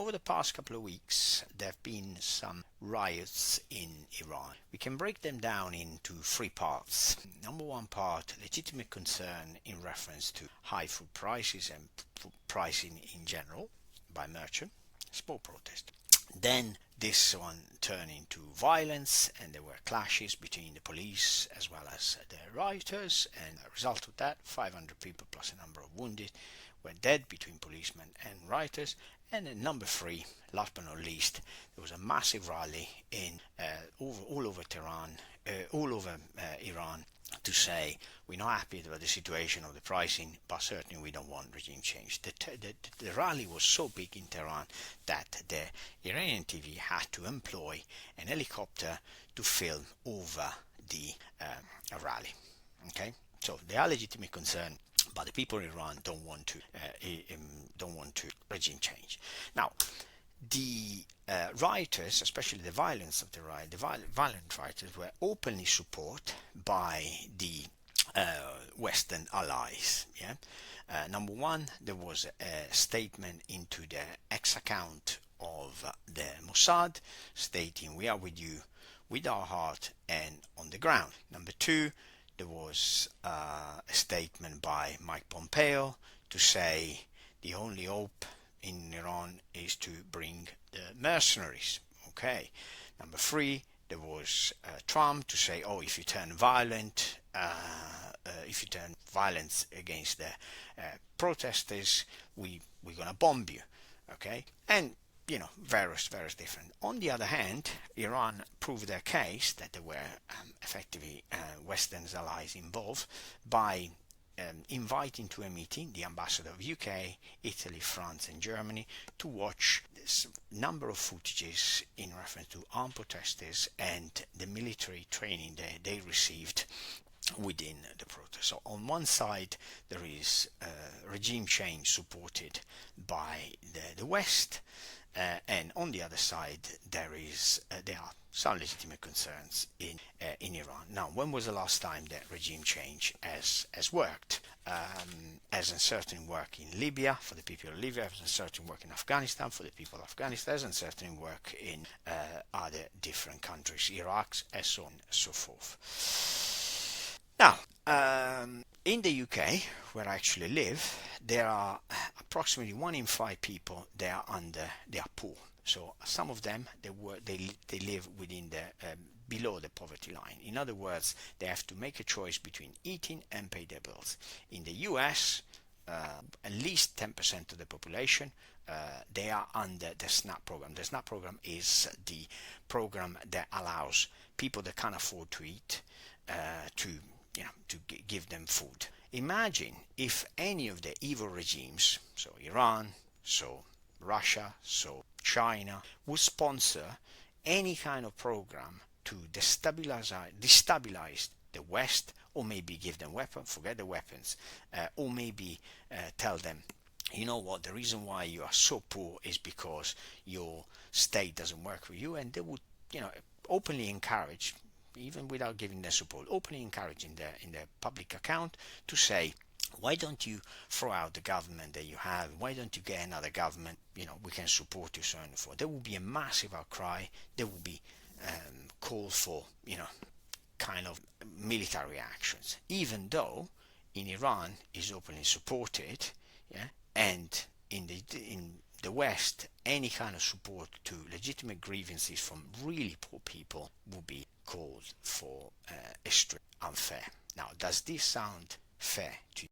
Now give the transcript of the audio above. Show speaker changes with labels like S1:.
S1: over the past couple of weeks, there have been some riots in Iran. We can break them down into three parts. Number one part, legitimate concern in reference to high food prices and food pricing in general by merchants, small protest. Then this one turned into violence, and there were clashes between the police as well as the rioters, and as a result of that, 500 people plus a number of wounded were dead between policemen and rioters. And then number three, last but not least, there was a massive rally in all over Iran to say we're not happy about the situation of the pricing, but certainly we don't want regime change. The rally was so big in Tehran that the Iranian TV had to employ an helicopter to film over the rally. Okay, so there are legitimate concerns, but the people in Iran don't want to regime change. Now, the rioters, especially the violence of the riot, the violent rioters were openly supported by the Western allies. Yeah. Number one, there was a statement into the X account of the Mossad stating, "We are with you, with our heart and on the ground." Number two, there was a statement by Mike Pompeo to say the only hope in Iran is to bring the mercenaries. Okay. Number three, there was Trump to say, "Oh, if you turn violence against the protesters, we're gonna bomb you." Okay, and various different. On the other hand, Iran proved their case that there were effectively Western allies involved by inviting to a meeting the ambassador of UK, Italy, France and Germany to watch this number of footages in reference to armed protesters and the military training they received within the protest. So on one side there is regime change supported by the West, and on the other side there are some legitimate concerns in Iran. Now, when was the last time that regime change has worked? As uncertain work in Libya for the people of Libya, as uncertain work in Afghanistan for the people of Afghanistan, as uncertain work in other different countries, Iraq, and so on and so forth. Now, in the UK, where I actually live, there are approximately 1 in 5 people they are poor. So some of them they live within below the poverty line. In other words, they have to make a choice between eating and pay their bills. In the US, at least 10% of the population they are under the SNAP program. The SNAP program is the program that allows people that can't afford to eat to give them food. Imagine if any of the evil regimes, so Iran, so Russia, so China, would sponsor any kind of program to destabilize the West, or maybe give them weapons, forget the weapons, or maybe tell them, you know what, the reason why you are so poor is because your state doesn't work for you, and they would openly encourage, even without giving their support, openly encourage in their public account to say, why don't you throw out the government that you have? Why don't you get another government? We can support you, so on and so forth. There will be a massive outcry. There will be call for, kind of military actions, even though in Iran is openly supported, yeah, and in the West, any kind of support to legitimate grievances from really poor people will be called for extreme unfair. Now, does this sound fair to you?